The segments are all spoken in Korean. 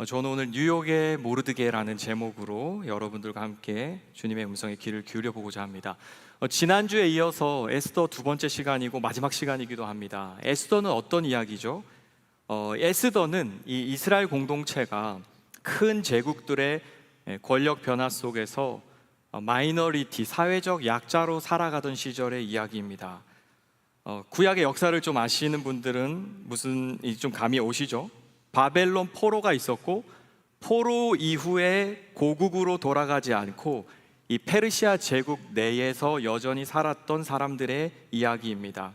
저는 오늘 뉴욕의 모르드게라는 제목으로 여러분들과 함께 주님의 음성에 귀를 기울여 보고자 합니다. 지난주에 이어서 에스더 두 번째 시간이고 마지막 시간이기도 합니다. 에스더는 어떤 이야기죠? 에스더는 이 이스라엘 공동체가 큰 제국들의 권력 변화 속에서 마이너리티, 사회적 약자로 살아가던 시절의 이야기입니다. 구약의 역사를 좀 아시는 분들은 좀 감이 오시죠? 바벨론 포로가 있었고, 포로 이후에 고국으로 돌아가지 않고 이 페르시아 제국 내에서 여전히 살았던 사람들의 이야기입니다.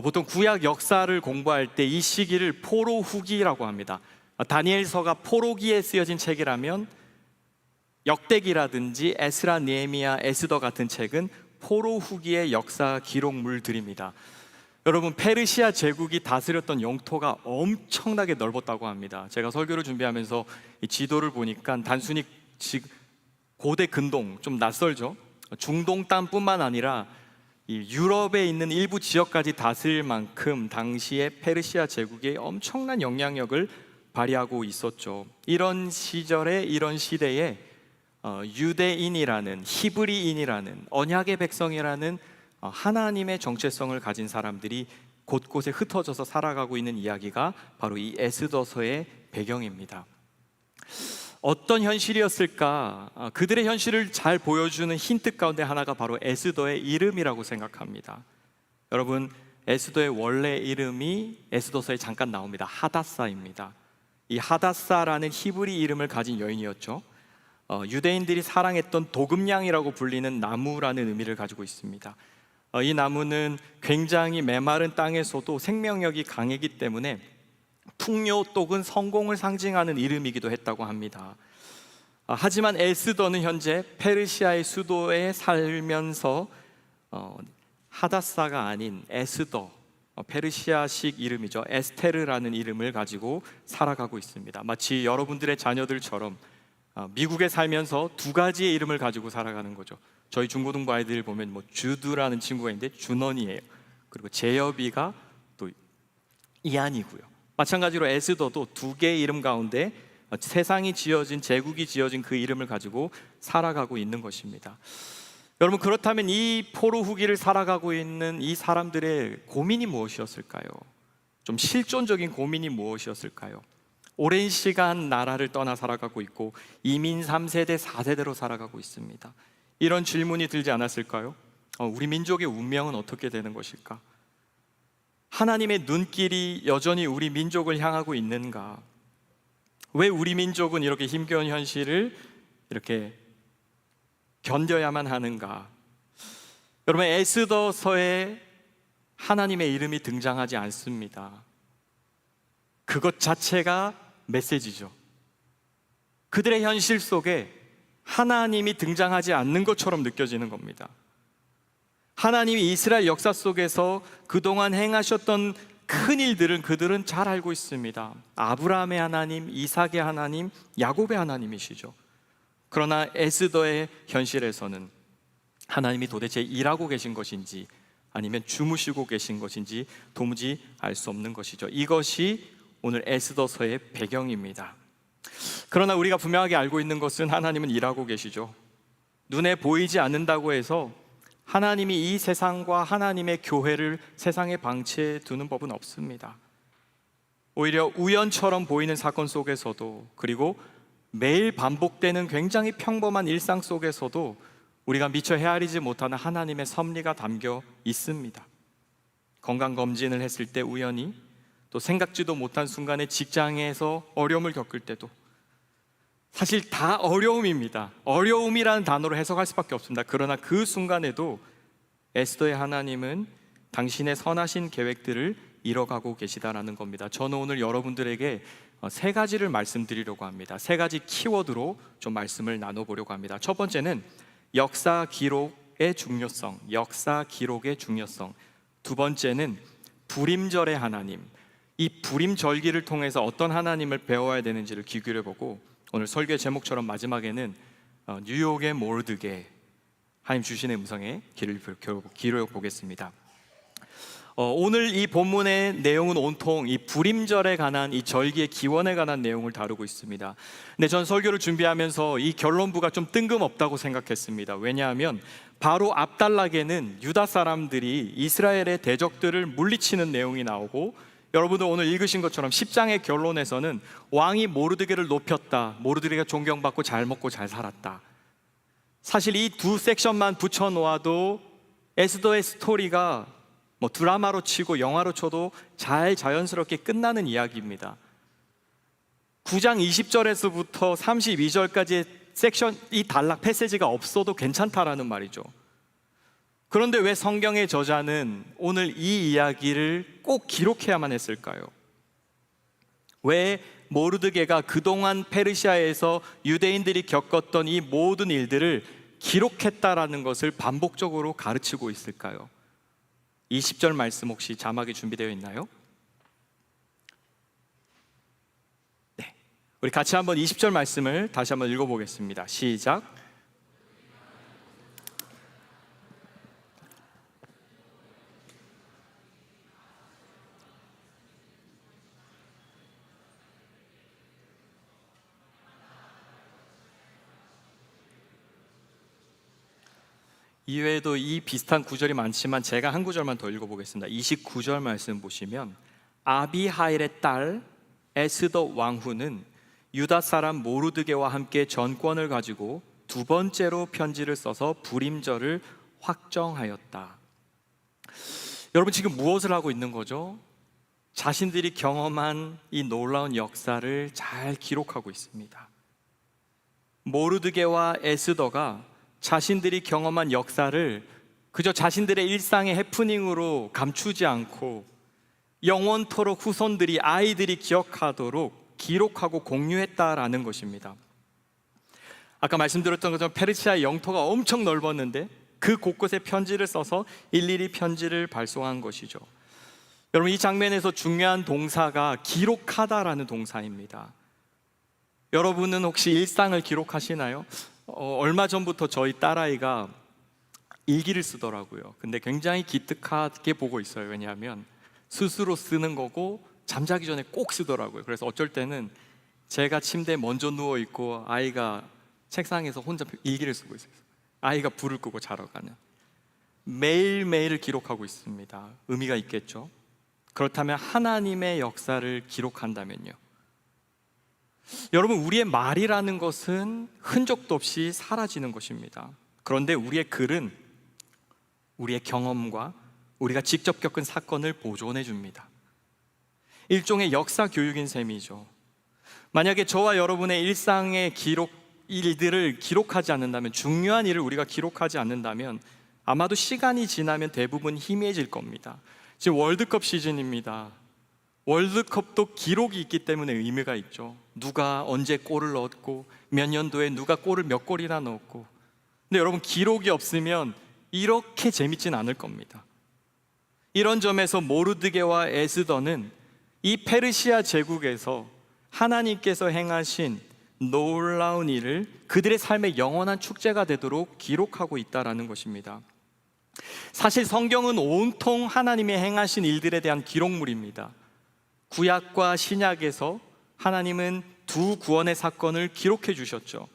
보통 구약 역사를 공부할 때 이 시기를 포로 후기라고 합니다. 다니엘서가 포로기에 쓰여진 책이라면 역대기라든지 에스라, 느헤미야, 에스더 같은 책은 포로 후기의 역사 기록물들입니다. 여러분, 페르시아 제국이 다스렸던 영토가 엄청나게 넓었다고 합니다. 제가 설교를 준비하면서 이 지도를 보니까 단순히 고대 근동, 좀 낯설죠? 중동 땅뿐만 아니라 이 유럽에 있는 일부 지역까지 다스릴 만큼 당시에 페르시아 제국이 엄청난 영향력을 발휘하고 있었죠. 이런 시절에, 이런 시대에 유대인이라는, 히브리인이라는, 언약의 백성이라는 하나님의 정체성을 가진 사람들이 곳곳에 흩어져서 살아가고 있는 이야기가 바로 이 에스더서의 배경입니다. 어떤 현실이었을까? 그들의 현실을 잘 보여주는 힌트 가운데 하나가 바로 에스더의 이름이라고 생각합니다. 여러분, 에스더의 원래 이름이 에스더서에 잠깐 나옵니다. 하다사입니다. 이 하다사라는 히브리 이름을 가진 여인이었죠. 유대인들이 사랑했던 도금냥이라고 불리는 나무라는 의미를 가지고 있습니다. 이 나무는 굉장히 메마른 땅에서도 생명력이 강했기 때문에 풍요 또는 성공을 상징하는 이름이기도 했다고 합니다. 하지만 에스더는 현재 페르시아의 수도에 살면서 하다사가 아닌 에스더, 페르시아식 이름이죠, 에스테르라는 이름을 가지고 살아가고 있습니다. 마치 여러분들의 자녀들처럼 미국에 살면서 두 가지의 이름을 가지고 살아가는 거죠. 저희 중고등부 아이들 보면 주두라는 친구가 있는데 준원이에요. 그리고 재엽이가 또 이한이고요. 마찬가지로 에스더도 두 개의 이름 가운데 세상이 지어진, 제국이 지어진 그 이름을 가지고 살아가고 있는 것입니다. 여러분, 그렇다면 이 포로 후기를 살아가고 있는 이 사람들의 고민이 무엇이었을까요? 좀 실존적인 고민이 무엇이었을까요? 오랜 시간 나라를 떠나 살아가고 있고 이민 3세대, 4세대로 살아가고 있습니다. 이런 질문이 들지 않았을까요? 우리 민족의 운명은 어떻게 되는 것일까? 하나님의 눈길이 여전히 우리 민족을 향하고 있는가? 왜 우리 민족은 이렇게 힘겨운 현실을 이렇게 견뎌야만 하는가? 여러분, 에스더서에 하나님의 이름이 등장하지 않습니다. 그것 자체가 메시지죠. 그들의 현실 속에 하나님이 등장하지 않는 것처럼 느껴지는 겁니다. 하나님이 이스라엘 역사 속에서 그동안 행하셨던 큰 일들은 그들은 잘 알고 있습니다. 아브라함의 하나님, 이삭의 하나님, 야곱의 하나님이시죠. 그러나 에스더의 현실에서는 하나님이 도대체 일하고 계신 것인지 아니면 주무시고 계신 것인지 도무지 알 수 없는 것이죠. 이것이 오늘 에스더서의 배경입니다. 그러나 우리가 분명하게 알고 있는 것은 하나님은 일하고 계시죠. 눈에 보이지 않는다고 해서 하나님이 이 세상과 하나님의 교회를 세상에 방치해 두는 법은 없습니다. 오히려 우연처럼 보이는 사건 속에서도, 그리고 매일 반복되는 굉장히 평범한 일상 속에서도 우리가 미처 헤아리지 못하는 하나님의 섭리가 담겨 있습니다. 건강검진을 했을 때 우연히, 또 생각지도 못한 순간에 직장에서 어려움을 겪을 때도, 사실 다 어려움입니다. 어려움이라는 단어로 해석할 수밖에 없습니다. 그러나 그 순간에도 에스더의 하나님은 당신의 선하신 계획들을 이뤄가고 계시다라는 겁니다. 저는 오늘 여러분들에게 세 가지를 말씀드리려고 합니다. 세 가지 키워드로 좀 말씀을 나눠보려고 합니다. 첫 번째는 역사 기록의 중요성, 역사 기록의 중요성. 두 번째는 불임절의 하나님, 이 불임절기를 통해서 어떤 하나님을 배워야 되는지를 귀 기울여보고, 오늘 설교의 제목처럼 마지막에는 뉴욕의 모르드게, 하나님 주신의 음성에 귀를 기울여 보겠습니다. 오늘 이 본문의 내용은 온통 이 불임절에 관한, 이 절기의 기원에 관한 내용을 다루고 있습니다. 근데 전 설교를 준비하면서 이 결론부가 좀 뜬금없다고 생각했습니다. 왜냐하면 바로 앞단락에는 유다 사람들이 이스라엘의 대적들을 물리치는 내용이 나오고, 여러분들 오늘 읽으신 것처럼 10장의 결론에서는 왕이 모르드게를 높였다, 모르드게가 존경받고 잘 먹고 잘 살았다. 사실 이 두 섹션만 붙여 놓아도 에스더의 스토리가 뭐 드라마로 치고 영화로 쳐도 잘 자연스럽게 끝나는 이야기입니다. 9장 20절에서부터 32절까지의 섹션, 이 단락 패세지가 없어도 괜찮다라는 말이죠. 그런데 왜 성경의 저자는 오늘 이 이야기를 꼭 기록해야만 했을까요? 왜 모르드게가 그동안 페르시아에서 유대인들이 겪었던 이 모든 일들을 기록했다라는 것을 반복적으로 가르치고 있을까요? 20절 말씀 혹시 자막이 준비되어 있나요? 네, 우리 같이 한번 20절 말씀을 다시 한번 읽어보겠습니다. 시작. 이외에도 이 비슷한 구절이 많지만 제가 한 구절만 더 읽어보겠습니다. 29절 말씀 보시면 아비하일의 딸 에스더 왕후는 유다 사람 모르드게와 함께 전권을 가지고 두 번째로 편지를 써서 불임절을 확정하였다. 여러분, 지금 무엇을 하고 있는 거죠? 자신들이 경험한 이 놀라운 역사를 잘 기록하고 있습니다. 모르드게와 에스더가 자신들이 경험한 역사를 그저 자신들의 일상의 해프닝으로 감추지 않고 영원토록 후손들이, 아이들이 기억하도록 기록하고 공유했다라는 것입니다. 아까 말씀드렸던 것처럼 페르시아의 영토가 엄청 넓었는데 그 곳곳에 편지를 써서 일일이 편지를 발송한 것이죠. 여러분, 이 장면에서 중요한 동사가 기록하다라는 동사입니다. 여러분은 혹시 일상을 기록하시나요? 얼마 전부터 저희 딸아이가 일기를 쓰더라고요. 근데 굉장히 기특하게 보고 있어요. 왜냐하면 스스로 쓰는 거고 잠자기 전에 꼭 쓰더라고요. 그래서 어쩔 때는 제가 침대에 먼저 누워있고 아이가 책상에서 혼자 일기를 쓰고 있어요. 아이가 불을 끄고 자러 가는. 매일매일을 기록하고 있습니다. 의미가 있겠죠. 그렇다면 하나님의 역사를 기록한다면요, 여러분, 우리의 말이라는 것은 흔적도 없이 사라지는 것입니다. 그런데 우리의 글은 우리의 경험과 우리가 직접 겪은 사건을 보존해 줍니다. 일종의 역사 교육인 셈이죠. 만약에 저와 여러분의 일상의 일들을 기록하지 않는다면, 중요한 일을 우리가 기록하지 않는다면 아마도 시간이 지나면 대부분 희미해질 겁니다. 지금 월드컵 시즌입니다. 월드컵도 기록이 있기 때문에 의미가 있죠. 누가 언제 골을 넣었고 몇 년도에 누가 골을 몇 골이나 넣었고. 근데 여러분, 기록이 없으면 이렇게 재밌진 않을 겁니다. 이런 점에서 모르드게와 에스더는 이 페르시아 제국에서 하나님께서 행하신 놀라운 일을 그들의 삶의 영원한 축제가 되도록 기록하고 있다는 것입니다. 사실 성경은 온통 하나님이 행하신 일들에 대한 기록물입니다. 구약과 신약에서 하나님은 두 구원의 사건을 기록해 주셨죠.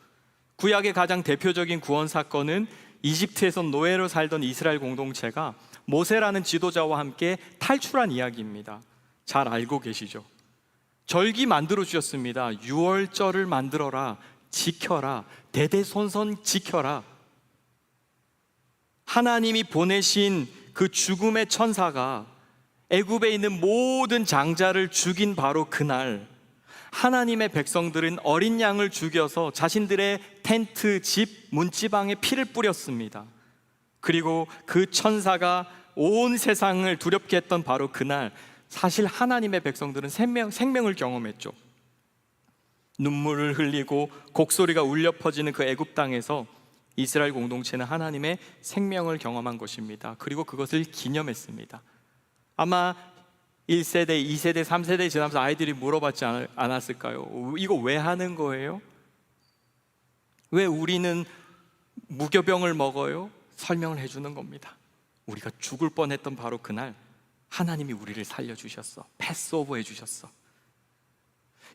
구약의 가장 대표적인 구원 사건은 이집트에서 노예로 살던 이스라엘 공동체가 모세라는 지도자와 함께 탈출한 이야기입니다. 잘 알고 계시죠? 절기 만들어 주셨습니다. 유월절을 만들어라, 지켜라, 대대손손 지켜라. 하나님이 보내신 그 죽음의 천사가 애굽에 있는 모든 장자를 죽인 바로 그날, 하나님의 백성들은 어린 양을 죽여서 자신들의 텐트, 집, 문지방에 피를 뿌렸습니다. 그리고 그 천사가 온 세상을 두렵게 했던 바로 그날, 사실 하나님의 백성들은 생명을 경험했죠. 눈물을 흘리고 곡소리가 울려 퍼지는 그 애굽 땅에서 이스라엘 공동체는 하나님의 생명을 경험한 것입니다. 그리고 그것을 기념했습니다. 아마 1세대, 2세대, 3세대 지나면서 아이들이 물어봤지 않았을까요? 이거 왜 하는 거예요? 왜 우리는 무교병을 먹어요? 설명을 해주는 겁니다. 우리가 죽을 뻔했던 바로 그날 하나님이 우리를 살려주셨어. 패스오버 해주셨어.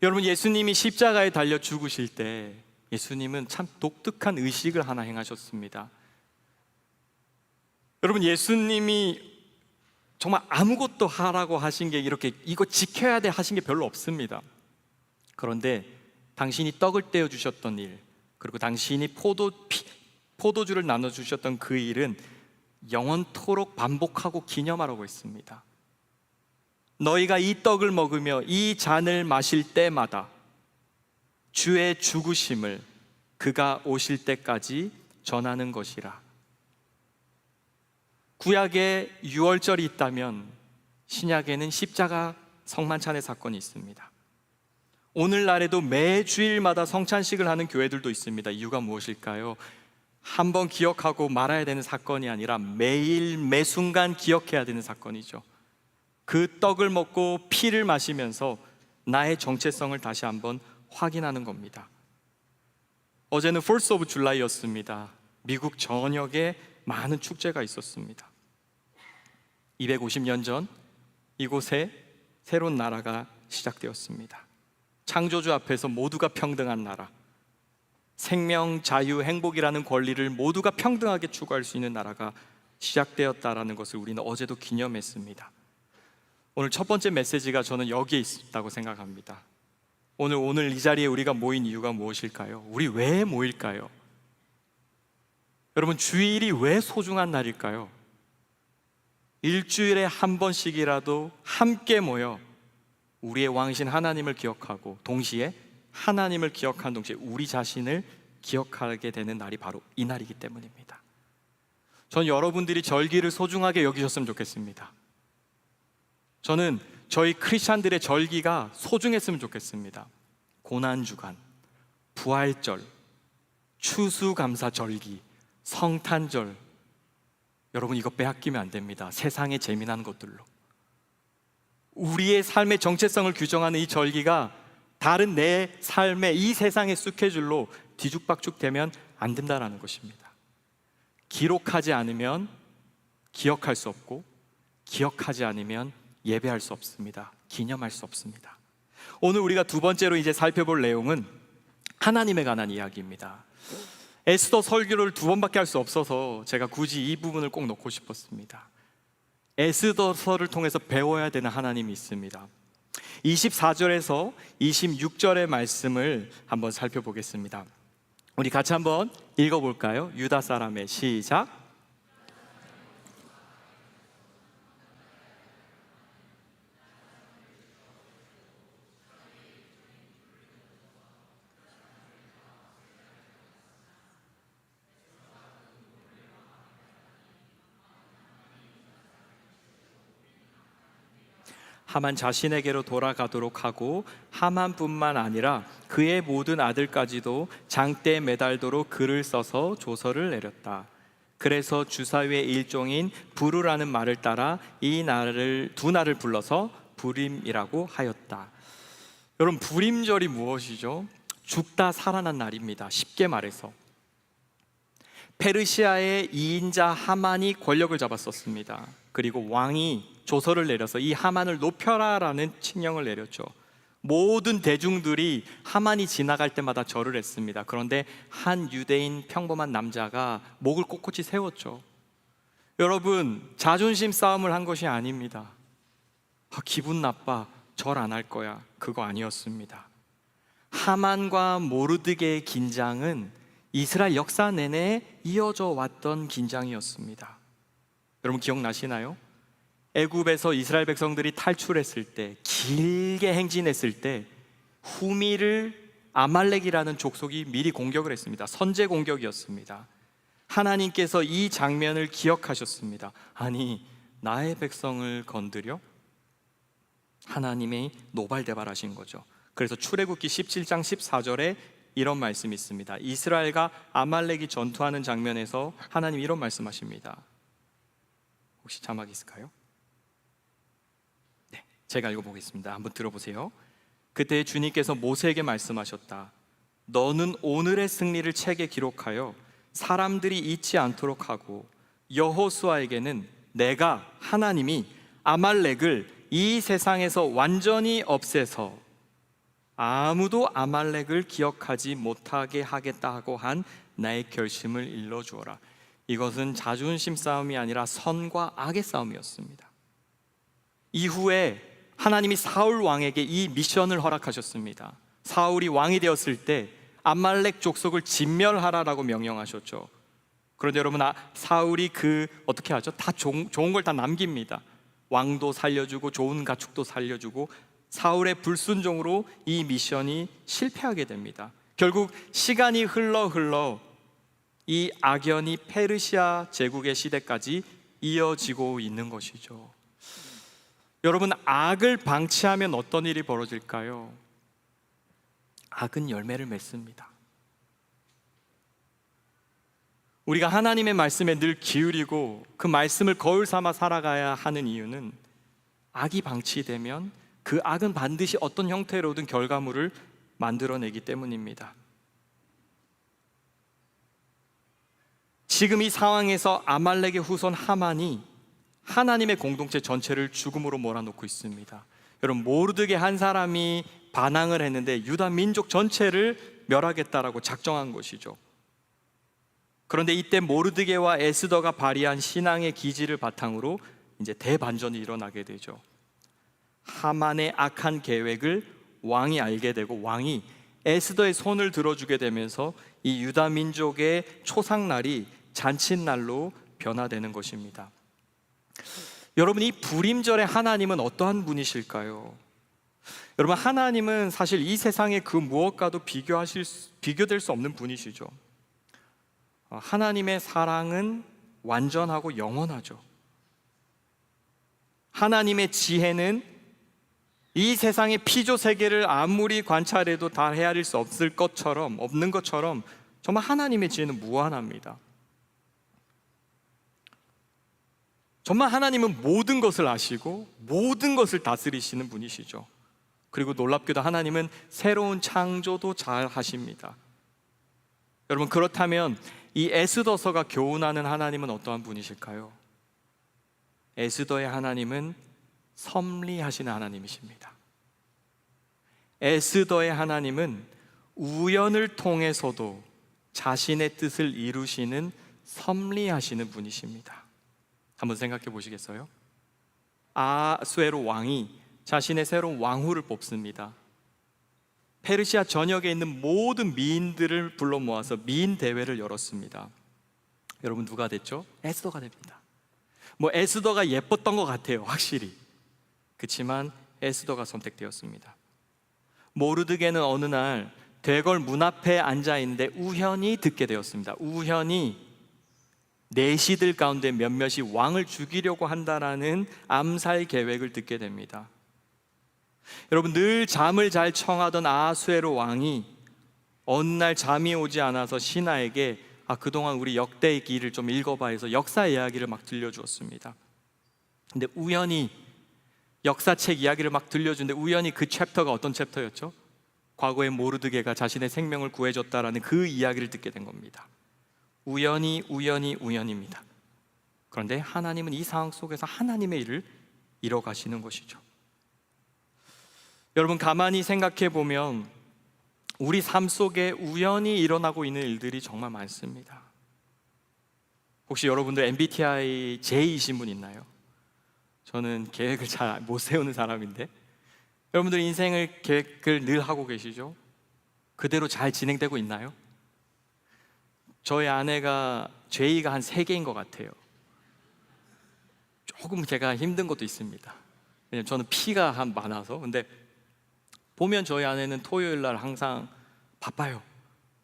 여러분, 예수님이 십자가에 달려 죽으실 때 예수님은 참 독특한 의식을 하나 행하셨습니다. 여러분, 예수님이 정말 아무것도 하라고 하신 게 이렇게 이거 지켜야 돼 하신 게 별로 없습니다. 그런데 당신이 떡을 떼어 주셨던 일, 그리고 당신이 포도주를 나눠 주셨던 그 일은 영원토록 반복하고 기념하라고 했습니다. 너희가 이 떡을 먹으며 이 잔을 마실 때마다 주의 죽으심을 그가 오실 때까지 전하는 것이라. 구약에 유월절이 있다면 신약에는 십자가 성만찬의 사건이 있습니다. 오늘날에도 매 주일마다 성찬식을 하는 교회들도 있습니다. 이유가 무엇일까요? 한번 기억하고 말아야 되는 사건이 아니라 매일 매순간 기억해야 되는 사건이죠. 그 떡을 먹고 피를 마시면서 나의 정체성을 다시 한번 확인하는 겁니다. 어제는 4th of July였습니다. 미국 전역에 많은 축제가 있었습니다. 250년 전 이곳에 새로운 나라가 시작되었습니다. 창조주 앞에서 모두가 평등한 나라, 생명, 자유, 행복이라는 권리를 모두가 평등하게 추구할 수 있는 나라가 시작되었다라는 것을 우리는 어제도 기념했습니다. 오늘 첫 번째 메시지가 저는 여기에 있다고 생각합니다. 오늘 이 자리에 우리가 모인 이유가 무엇일까요? 우리 왜 모일까요? 여러분, 주일이 왜 소중한 날일까요? 일주일에 한 번씩이라도 함께 모여 우리의 왕이신 하나님을 기억하고 동시에 하나님을 기억하는 동시에 우리 자신을 기억하게 되는 날이 바로 이 날이기 때문입니다. 전 여러분들이 절기를 소중하게 여기셨으면 좋겠습니다. 저는 저희 크리스찬들의 절기가 소중했으면 좋겠습니다. 고난주간, 부활절, 추수감사절기, 성탄절, 여러분 이거 빼앗기면 안 됩니다. 세상에 재미난 것들로 우리의 삶의 정체성을 규정하는 이 절기가 다른 내 삶의 이 세상의 스케줄로 뒤죽박죽 되면 안 된다는 것입니다. 기록하지 않으면 기억할 수 없고, 기억하지 않으면 예배할 수 없습니다. 기념할 수 없습니다. 오늘 우리가 두 번째로 이제 살펴볼 내용은 하나님에 관한 이야기입니다. 에스더 설교를 두 번밖에 할 수 없어서 제가 굳이 이 부분을 꼭 놓고 싶었습니다. 에스더서를 통해서 배워야 되는 하나님이 있습니다. 24절에서 26절의 말씀을 한번 살펴보겠습니다. 우리 같이 한번 읽어볼까요? 유다 사람의 시작. 하만 자신에게로 돌아가도록 하고 하만뿐만 아니라 그의 모든 아들까지도 장대에 매달도록 글을 써서 조서를 내렸다. 그래서 주사위의 일종인 부르라는 말을 따라 이 날을 두 날을 불러서 부림이라고 하였다. 여러분, 부림절이 무엇이죠? 죽다 살아난 날입니다. 쉽게 말해서 페르시아의 2인자 하만이 권력을 잡았었습니다. 그리고 왕이 조서를 내려서 이 하만을 높여라라는 칙령을 내렸죠. 모든 대중들이 하만이 지나갈 때마다 절을 했습니다. 그런데 한 유대인 평범한 남자가 목을 꼿꼿이 세웠죠. 여러분, 자존심 싸움을 한 것이 아닙니다. 기분 나빠, 절 안 할 거야, 그거 아니었습니다. 하만과 모르드게의 긴장은 이스라엘 역사 내내 이어져 왔던 긴장이었습니다. 여러분 기억나시나요? 애굽에서 이스라엘 백성들이 탈출했을 때, 길게 행진했을 때 후미를 아말렉이라는 족속이 미리 공격을 했습니다. 선제 공격이었습니다. 하나님께서 이 장면을 기억하셨습니다. 아니, 나의 백성을 건드려? 하나님이 노발대발하신 거죠. 그래서 출애굽기 17장 14절에 이런 말씀이 있습니다. 이스라엘과 아말렉이 전투하는 장면에서 하나님 이런 말씀하십니다. 혹시 자막이 있을까요? 네, 제가 읽어보겠습니다. 한번 들어보세요. 그때 주님께서 모세에게 말씀하셨다. 너는 오늘의 승리를 책에 기록하여 사람들이 잊지 않도록 하고 여호수아에게는 내가 하나님이 아말렉을 이 세상에서 완전히 없애서 아무도 아말렉을 기억하지 못하게 하겠다고 한 나의 결심을 일러주어라. 이것은 자존심 싸움이 아니라 선과 악의 싸움이었습니다. 이후에 하나님이 사울 왕에게 이 미션을 허락하셨습니다. 사울이 왕이 되었을 때 아말렉 족속을 진멸하라라고 명령하셨죠. 그런데 여러분, 사울이 어떻게 하죠? 다 좋은 걸 다 남깁니다. 왕도 살려주고 좋은 가축도 살려주고, 사울의 불순종으로 이 미션이 실패하게 됩니다. 결국 시간이 흘러 이 악연이 페르시아 제국의 시대까지 이어지고 있는 것이죠. 여러분, 악을 방치하면 어떤 일이 벌어질까요? 악은 열매를 맺습니다. 우리가 하나님의 말씀에 늘 기울이고 그 말씀을 거울 삼아 살아가야 하는 이유는, 악이 방치되면 그 악은 반드시 어떤 형태로든 결과물을 만들어내기 때문입니다. 지금 이 상황에서 아말렉의 후손 하만이 하나님의 공동체 전체를 죽음으로 몰아넣고 있습니다. 여러분, 모르드게 한 사람이 반항을 했는데 유다 민족 전체를 멸하겠다라고 작정한 것이죠. 그런데 이때 모르드게와 에스더가 발휘한 신앙의 기질을 바탕으로 이제 대반전이 일어나게 되죠. 하만의 악한 계획을 왕이 알게 되고, 왕이 에스더의 손을 들어주게 되면서 이 유다 민족의 초상날이 잔칫날로 변화되는 것입니다. 여러분, 이 불임절의 하나님은 어떠한 분이실까요? 여러분, 하나님은 사실 이 세상의 그 무엇과도 비교될 수 없는 분이시죠. 하나님의 사랑은 완전하고 영원하죠. 하나님의 지혜는 이 세상의 피조 세계를 아무리 관찰해도 다 헤아릴 수 없는 것처럼 정말 하나님의 지혜는 무한합니다. 정말 하나님은 모든 것을 아시고 모든 것을 다스리시는 분이시죠. 그리고 놀랍게도 하나님은 새로운 창조도 잘 하십니다. 여러분, 그렇다면 이 에스더서가 교훈하는 하나님은 어떠한 분이실까요? 에스더의 하나님은 섭리하시는 하나님이십니다. 에스더의 하나님은 우연을 통해서도 자신의 뜻을 이루시는 섭리하시는 분이십니다. 한번 생각해 보시겠어요? 아수에로 왕이 자신의 새로운 왕후를 뽑습니다. 페르시아 전역에 있는 모든 미인들을 불러 모아서 미인 대회를 열었습니다. 여러분, 누가 됐죠? 에스더가 됩니다. 에스더가 예뻤던 것 같아요, 확실히. 그렇지만 에스더가 선택되었습니다. 모르드게는 어느 날 대궐 문 앞에 앉아 있는데 우연히 듣게 되었습니다. 우연히 내시들 가운데 몇몇이 왕을 죽이려고 한다라는 암살 계획을 듣게 됩니다. 여러분, 늘 잠을 잘 청하던 아하수에로 왕이 어느 날 잠이 오지 않아서 신하에게 그동안 우리 역대의 기를 좀 읽어봐 해서 역사 이야기를 막 들려주었습니다. 근데 우연히 역사책 이야기를 막 들려주는데 우연히 그 챕터가 어떤 챕터였죠? 과거에 모르드게가 자신의 생명을 구해줬다라는 그 이야기를 듣게 된 겁니다. 우연입니다. 그런데 하나님은 이 상황 속에서 하나님의 일을 이뤄가시는 것이죠. 여러분, 가만히 생각해 보면 우리 삶 속에 우연히 일어나고 있는 일들이 정말 많습니다. 혹시 여러분들 MBTI J이신 분 있나요? 저는 계획을 잘 못 세우는 사람인데, 여러분들 인생을 계획을 늘 하고 계시죠? 그대로 잘 진행되고 있나요? 저희 아내가 J가 한 3개인 것 같아요. 조금 제가 힘든 것도 있습니다. 왜냐면 저는 P가 한 많아서. 근데 보면 저희 아내는 토요일 날 항상 바빠요.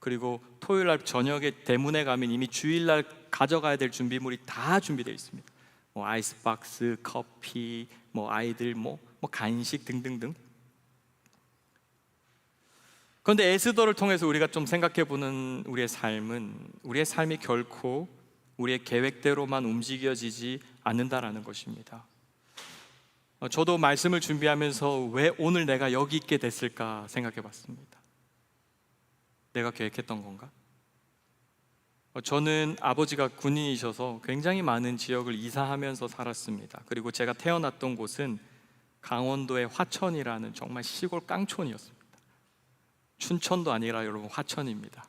그리고 토요일 날 저녁에 대문에 가면 이미 주일 날 가져가야 될 준비물이 다 준비되어 있습니다. 아이스박스, 커피, 아이들 간식 등등등. 그런데 에스더를 통해서 우리가 좀 생각해보는 우리의 삶이 결코 우리의 계획대로만 움직여지지 않는다라는 것입니다. 저도 말씀을 준비하면서 왜 오늘 내가 여기 있게 됐을까 생각해봤습니다. 내가 계획했던 건가? 저는 아버지가 군인이셔서 굉장히 많은 지역을 이사하면서 살았습니다. 그리고 제가 태어났던 곳은 강원도의 화천이라는 정말 시골 깡촌이었습니다. 춘천도 아니라 여러분 화천입니다.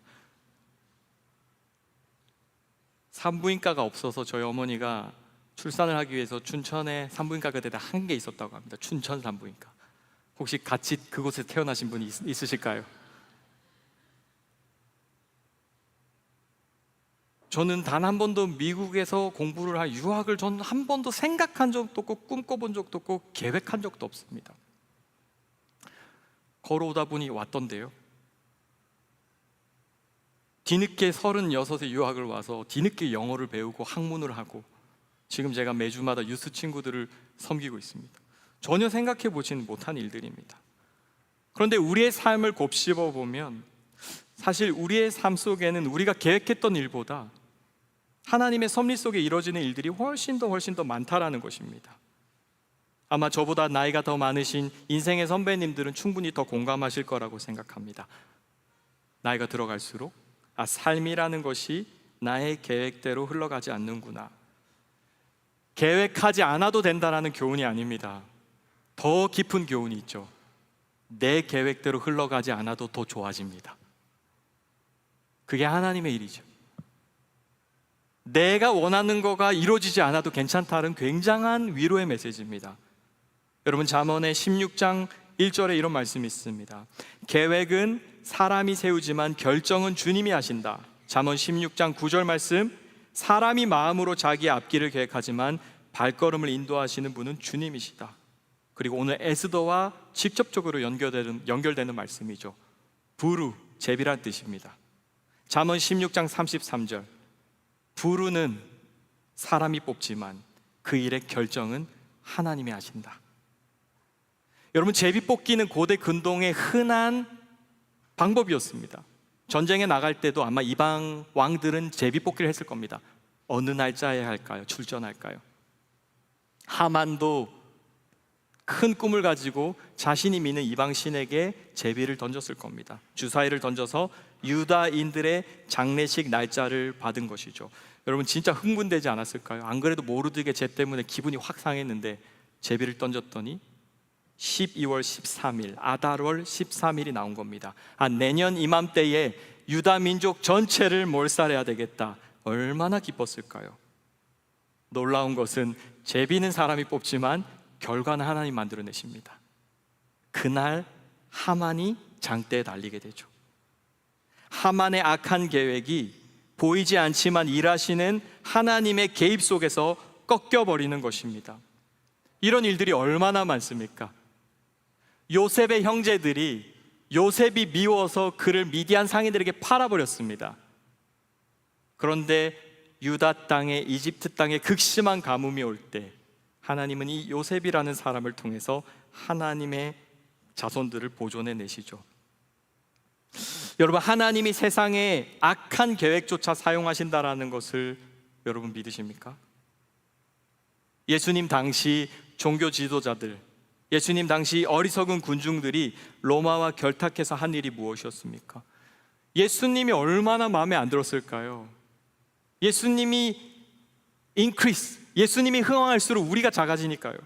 산부인과가 없어서 저희 어머니가 출산을 하기 위해서 춘천에 산부인과가 대대 한 개 있었다고 합니다. 춘천 산부인과. 혹시 같이 그곳에 태어나신 분이 있으실까요? 저는 단 한 번도 미국에서 공부를 할 유학을 전 한 번도 생각한 적도 없고 꿈꿔본 적도 없고 계획한 적도 없습니다. 걸어오다 보니 왔던데요. 뒤늦게 36에 유학을 와서 뒤늦게 영어를 배우고 학문을 하고 지금 제가 매주마다 유스 친구들을 섬기고 있습니다. 전혀 생각해 보지는 못한 일들입니다. 그런데 우리의 삶을 곱씹어 보면 사실 우리의 삶 속에는 우리가 계획했던 일보다 하나님의 섭리 속에 이루어지는 일들이 훨씬 더 많다라는 것입니다. 아마 저보다 나이가 더 많으신 인생의 선배님들은 충분히 더 공감하실 거라고 생각합니다. 나이가 들어갈수록 삶이라는 것이 나의 계획대로 흘러가지 않는구나. 계획하지 않아도 된다는 교훈이 아닙니다. 더 깊은 교훈이 있죠. 내 계획대로 흘러가지 않아도 더 좋아집니다. 그게 하나님의 일이죠. 내가 원하는 거가 이루어지지 않아도 괜찮다는 굉장한 위로의 메시지입니다. 여러분, 잠언의 16장 1절에 이런 말씀이 있습니다. 계획은 사람이 세우지만 결정은 주님이 하신다. 잠언 16장 9절 말씀, 사람이 마음으로 자기 앞길을 계획하지만 발걸음을 인도하시는 분은 주님이시다. 그리고 오늘 에스더와 직접적으로 연결되는 말씀이죠. 부르, 제비란 뜻입니다. 잠언 16장 33절, 부르는 사람이 뽑지만 그 일의 결정은 하나님이 하신다. 여러분, 제비 뽑기는 고대 근동의 흔한 방법이었습니다. 전쟁에 나갈 때도 아마 이방 왕들은 제비 뽑기를 했을 겁니다. 어느 날짜에 할까요? 출전할까요? 하만도 큰 꿈을 가지고 자신이 믿는 이방 신에게 제비를 던졌을 겁니다. 주사위를 던져서 유다인들의 장례식 날짜를 받은 것이죠. 여러분, 진짜 흥분되지 않았을까요? 안 그래도 모르드게 제 때문에 기분이 확 상했는데 제비를 던졌더니 12월 13일 아달월 13일이 나온 겁니다. 내년 이맘때에 유다 민족 전체를 몰살해야 되겠다. 얼마나 기뻤을까요? 놀라운 것은 제비는 사람이 뽑지만 결과는 하나님 만들어내십니다. 그날 하만이 장대에 달리게 되죠. 하만의 악한 계획이 보이지 않지만 일하시는 하나님의 개입 속에서 꺾여버리는 것입니다. 이런 일들이 얼마나 많습니까? 요셉의 형제들이 요셉이 미워서 그를 미디안 상인들에게 팔아버렸습니다. 그런데 유다 땅에, 이집트 땅에 극심한 가뭄이 올 때 하나님은 이 요셉이라는 사람을 통해서 하나님의 자손들을 보존해 내시죠. 여러분, 하나님이 세상에 악한 계획조차 사용하신다라는 것을 여러분 믿으십니까? 예수님 당시 종교 지도자들, 예수님 당시 어리석은 군중들이 로마와 결탁해서 한 일이 무엇이었습니까? 예수님이 얼마나 마음에 안 들었을까요? 예수님이 예수님이 흥황할수록 우리가 작아지니까요.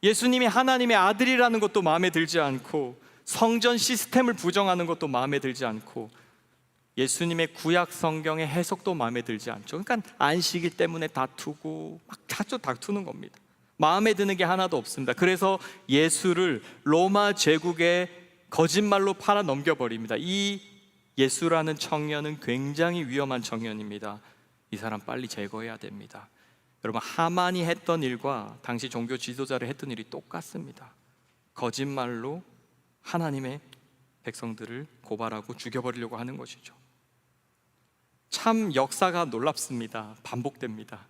예수님이 하나님의 아들이라는 것도 마음에 들지 않고, 성전 시스템을 부정하는 것도 마음에 들지 않고, 예수님의 구약 성경의 해석도 마음에 들지 않죠. 그러니까 안식일 때문에 다투고 막 자주 다투는 겁니다. 마음에 드는 게 하나도 없습니다. 그래서 예수를 로마 제국에 거짓말로 팔아 넘겨버립니다. 이 예수라는 청년은 굉장히 위험한 청년입니다. 이 사람 빨리 제거해야 됩니다. 여러분, 하만이 했던 일과 당시 종교 지도자를 했던 일이 똑같습니다. 거짓말로 하나님의 백성들을 고발하고 죽여버리려고 하는 것이죠. 참 역사가 놀랍습니다. 반복됩니다.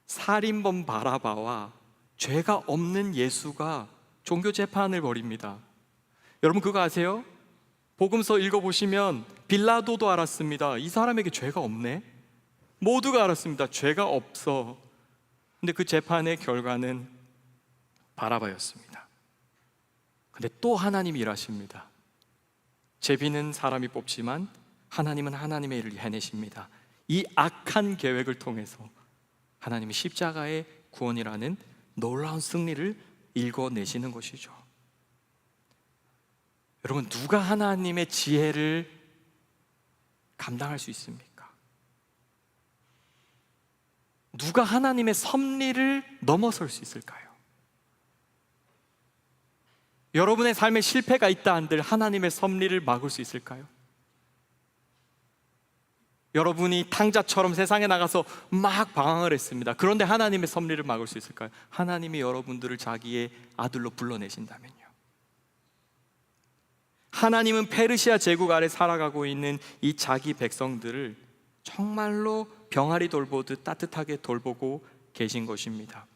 살인범 바라바와 죄가 없는 예수가 종교 재판을 벌입니다. 여러분, 그거 아세요? 복음서 읽어보시면 빌라도도 알았습니다. 이 사람에게 죄가 없네. 모두가 알았습니다. 죄가 없어. 근데 그 재판의 결과는 바라바였습니다. 근데 또 하나님이 일하십니다. 제비는 사람이 뽑지만 하나님은 하나님의 일을 해내십니다. 이 악한 계획을 통해서 하나님이 십자가의 구원이라는 놀라운 승리를 일궈내시는 것이죠. 여러분, 누가 하나님의 지혜를 감당할 수 있습니까? 누가 하나님의 섭리를 넘어설 수 있을까요? 여러분의 삶에 실패가 있다 한들 하나님의 섭리를 막을 수 있을까요? 여러분이 탕자처럼 세상에 나가서 막 방황을 했습니다. 그런데 하나님의 섭리를 막을 수 있을까요? 하나님이 여러분들을 자기의 아들로 불러내신다면요. 하나님은 페르시아 제국 아래 살아가고 있는 이 자기 백성들을 정말로 병아리 돌보듯 따뜻하게 돌보고 계신 것입니다.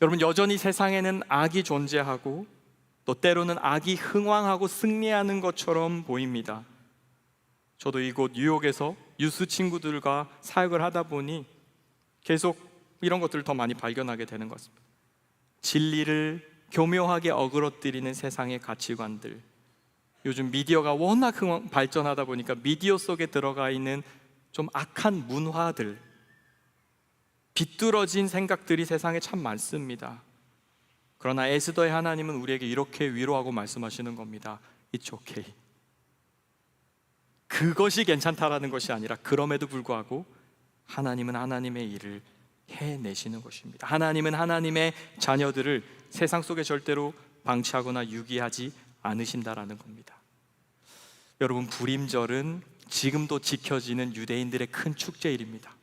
여러분, 여전히 세상에는 악이 존재하고 또 때로는 악이 흥왕하고 승리하는 것처럼 보입니다. 저도 이곳 뉴욕에서 유스 친구들과 사역을 하다 보니 계속 이런 것들을 더 많이 발견하게 되는 것 같습니다. 진리를 교묘하게 어그러뜨리는 세상의 가치관들, 요즘 미디어가 워낙 발전하다 보니까 미디어 속에 들어가 있는 좀 악한 문화들, 비뚤어진 생각들이 세상에 참 많습니다. 그러나 에스더의 하나님은 우리에게 이렇게 위로하고 말씀하시는 겁니다. It's okay. 그것이 괜찮다라는 것이 아니라 그럼에도 불구하고 하나님은 하나님의 일을 해내시는 것입니다. 하나님은 하나님의 자녀들을 세상 속에 절대로 방치하거나 유기하지 않으신다라는 겁니다. 여러분, 불임절은 지금도 지켜지는 유대인들의 큰 축제일입니다.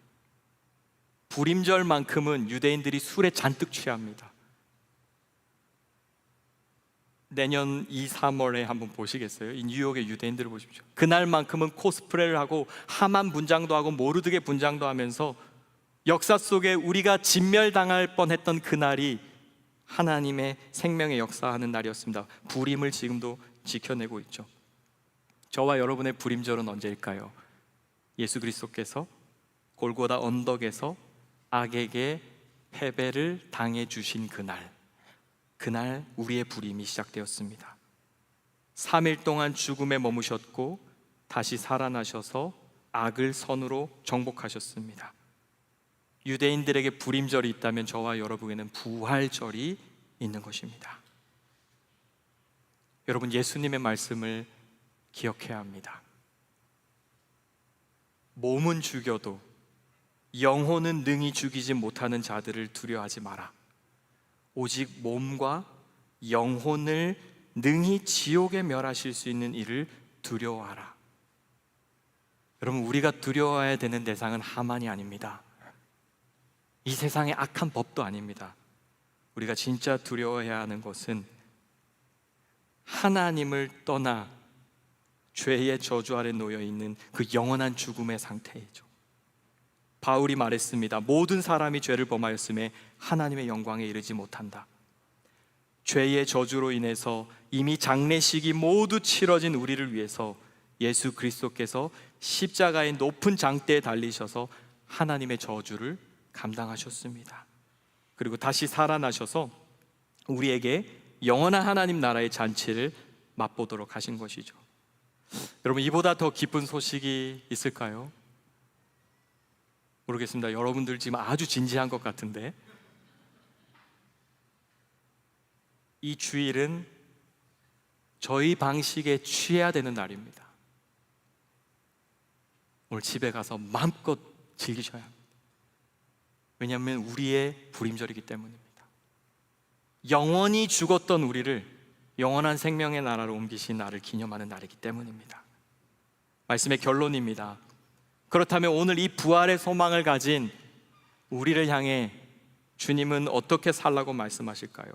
불임절만큼은 유대인들이 술에 잔뜩 취합니다. 내년 2, 3월에 한번 보시겠어요? 이 뉴욕의 유대인들을 보십시오. 그날만큼은 코스프레를 하고 하만 분장도 하고 모르드게 분장도 하면서 역사 속에 우리가 진멸당할 뻔했던 그날이 하나님의 생명의 역사하는 날이었습니다. 불임을 지금도 지켜내고 있죠. 저와 여러분의 불임절은 언제일까요? 예수 그리스도께서 골고다 언덕에서 악에게 패배를 당해 주신 그날 우리의 불임이 시작되었습니다. 3일 동안 죽음에 머무셨고 다시 살아나셔서 악을 선으로 정복하셨습니다. 유대인들에게 불임절이 있다면 저와 여러분에게는 부활절이 있는 것입니다. 여러분, 예수님의 말씀을 기억해야 합니다. 몸은 죽여도 영혼은 능히 죽이지 못하는 자들을 두려워하지 마라. 오직 몸과 영혼을 능히 지옥에 멸하실 수 있는 이를 두려워하라. 여러분, 우리가 두려워해야 되는 대상은 하만이 아닙니다. 이 세상의 악한 법도 아닙니다. 우리가 진짜 두려워해야 하는 것은 하나님을 떠나 죄의 저주 아래 놓여 있는 그 영원한 죽음의 상태이죠. 바울이 말했습니다. 모든 사람이 죄를 범하였음에 하나님의 영광에 이르지 못한다. 죄의 저주로 인해서 이미 장례식이 모두 치러진 우리를 위해서 예수 그리스도께서 십자가의 높은 장대에 달리셔서 하나님의 저주를 감당하셨습니다. 그리고 다시 살아나셔서 우리에게 영원한 하나님 나라의 잔치를 맛보도록 하신 것이죠. 여러분, 이보다 더 기쁜 소식이 있을까요? 모르겠습니다. 여러분들 지금 아주 진지한 것 같은데, 이 주일은 저희 방식에 취해야 되는 날입니다. 오늘 집에 가서 마음껏 즐기셔야 합니다. 왜냐하면 우리의 불임절이기 때문입니다. 영원히 죽었던 우리를 영원한 생명의 나라로 옮기신 날을 기념하는 날이기 때문입니다. 말씀의 결론입니다. 그렇다면 오늘 이 부활의 소망을 가진 우리를 향해 주님은 어떻게 살라고 말씀하실까요?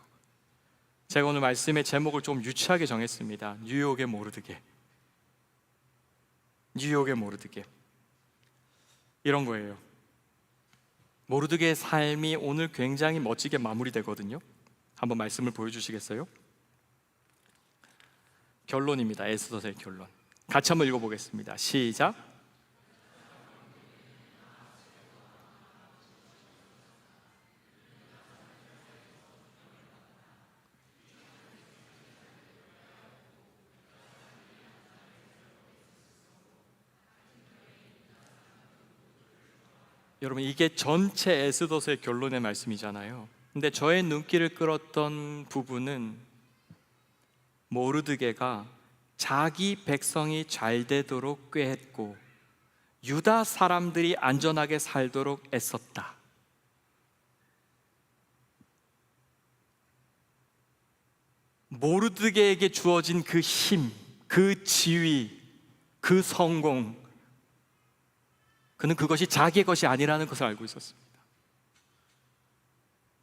제가 오늘 말씀의 제목을 좀 유치하게 정했습니다. 뉴욕의 모르드게. 뉴욕의 모르드게. 이런 거예요. 모르드게의 삶이 오늘 굉장히 멋지게 마무리되거든요. 한번 말씀을 보여주시겠어요? 결론입니다. 에스더서의 결론. 같이 한번 읽어보겠습니다. 시작. 여러분, 이게 전체 에스더서의 결론의 말씀이잖아요. 근데 저의 눈길을 끌었던 부분은 모르드게가 자기 백성이 잘 되도록 꾀했고 유다 사람들이 안전하게 살도록 애썼다. 모르드게에게 주어진 그 힘, 그 지위, 그 성공, 그는 그것이 자기의 것이 아니라는 것을 알고 있었습니다.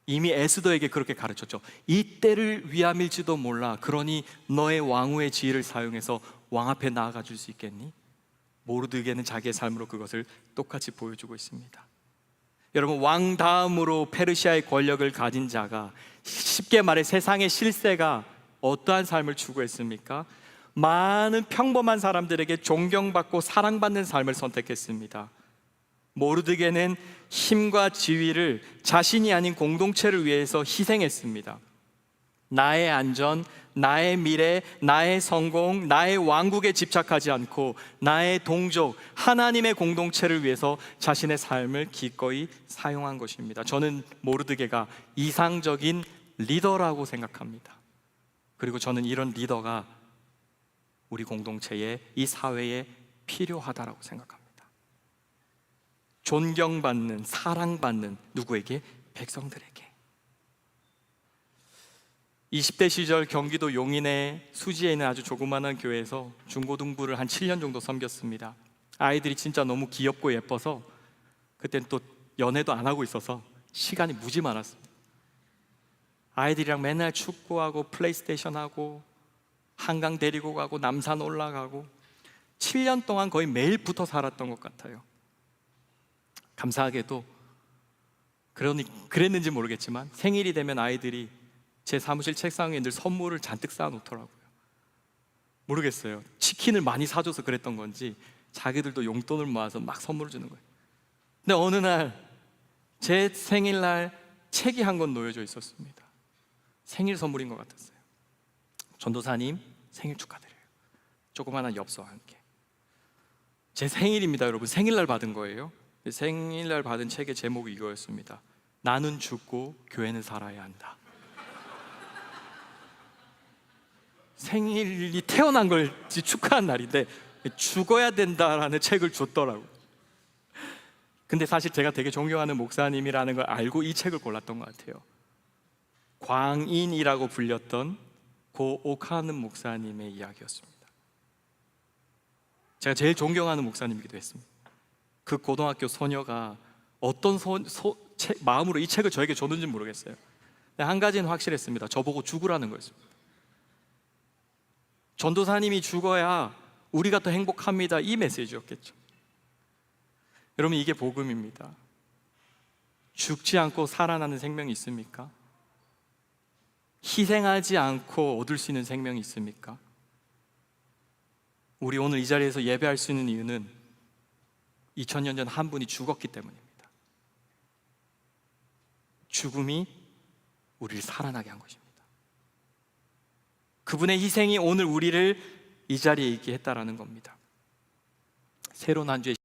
이미 에스더에게 그렇게 가르쳤죠. 이 때를 위함일지도 몰라. 그러니 너의 왕후의 지위를 사용해서 왕 앞에 나아가 줄 수 있겠니? 모르드게는 자기의 삶으로 그것을 똑같이 보여주고 있습니다. 여러분, 왕 다음으로 페르시아의 권력을 가진 자가, 쉽게 말해 세상의 실세가 어떠한 삶을 추구했습니까? 많은 평범한 사람들에게 존경받고 사랑받는 삶을 선택했습니다. 모르드게는 힘과 지위를 자신이 아닌 공동체를 위해서 희생했습니다. 나의 안전, 나의 미래, 나의 성공, 나의 왕국에 집착하지 않고 나의 동족, 하나님의 공동체를 위해서 자신의 삶을 기꺼이 사용한 것입니다. 저는 모르드게가 이상적인 리더라고 생각합니다. 그리고 저는 이런 리더가 우리 공동체에, 이 사회에 필요하다라고 생각합니다. 존경받는, 사랑받는, 누구에게? 백성들에게. 20대 시절 경기도 용인의 수지에 있는 아주 조그마한 교회에서 중고등부를 한 7년 정도 섬겼습니다. 아이들이 진짜 너무 귀엽고 예뻐서 그땐 또 연애도 안 하고 있어서 시간이 무지 많았습니다. 아이들이랑 맨날 축구하고 플레이스테이션하고 한강 데리고 가고 남산 올라가고 7년 동안 거의 매일 붙어 살았던 것 같아요. 감사하게도 그랬는지 모르겠지만 생일이 되면 아이들이 제 사무실 책상에 늘 선물을 잔뜩 쌓아놓더라고요. 모르겠어요. 치킨을 많이 사줘서 그랬던 건지 자기들도 용돈을 모아서 막 선물을 주는 거예요. 근데 어느 날 제 생일날 책이 한 권 놓여져 있었습니다. 생일 선물인 것 같았어요. 전도사님 생일 축하드려요. 조그마한 엽서와 함께. 제 생일입니다, 여러분. 생일날 받은 거예요. 생일날 받은 책의 제목이 이거였습니다. 나는 죽고 교회는 살아야 한다. 생일이 태어난 걸 축하한 날인데 죽어야 된다라는 책을 줬더라고요. 근데 사실 제가 되게 존경하는 목사님이라는 걸 알고 이 책을 골랐던 것 같아요. 광인이라고 불렸던 고 오카는 목사님의 이야기였습니다. 제가 제일 존경하는 목사님이기도 했습니다. 그 고등학교 소녀가 어떤 마음으로 이 책을 저에게 줬는지 모르겠어요. 근데 한 가지는 확실했습니다. 저보고 죽으라는 거였습니다. 전도사님이 죽어야 우리가 더 행복합니다, 이 메시지였겠죠. 여러분, 이게 복음입니다. 죽지 않고 살아나는 생명이 있습니까? 희생하지 않고 얻을 수 있는 생명이 있습니까? 우리 오늘 이 자리에서 예배할 수 있는 이유는 2000년 전 한 분이 죽었기 때문입니다. 죽음이 우리를 살아나게 한 것입니다. 그분의 희생이 오늘 우리를 이 자리에 있게 했다라는 겁니다. 새로운 한 주의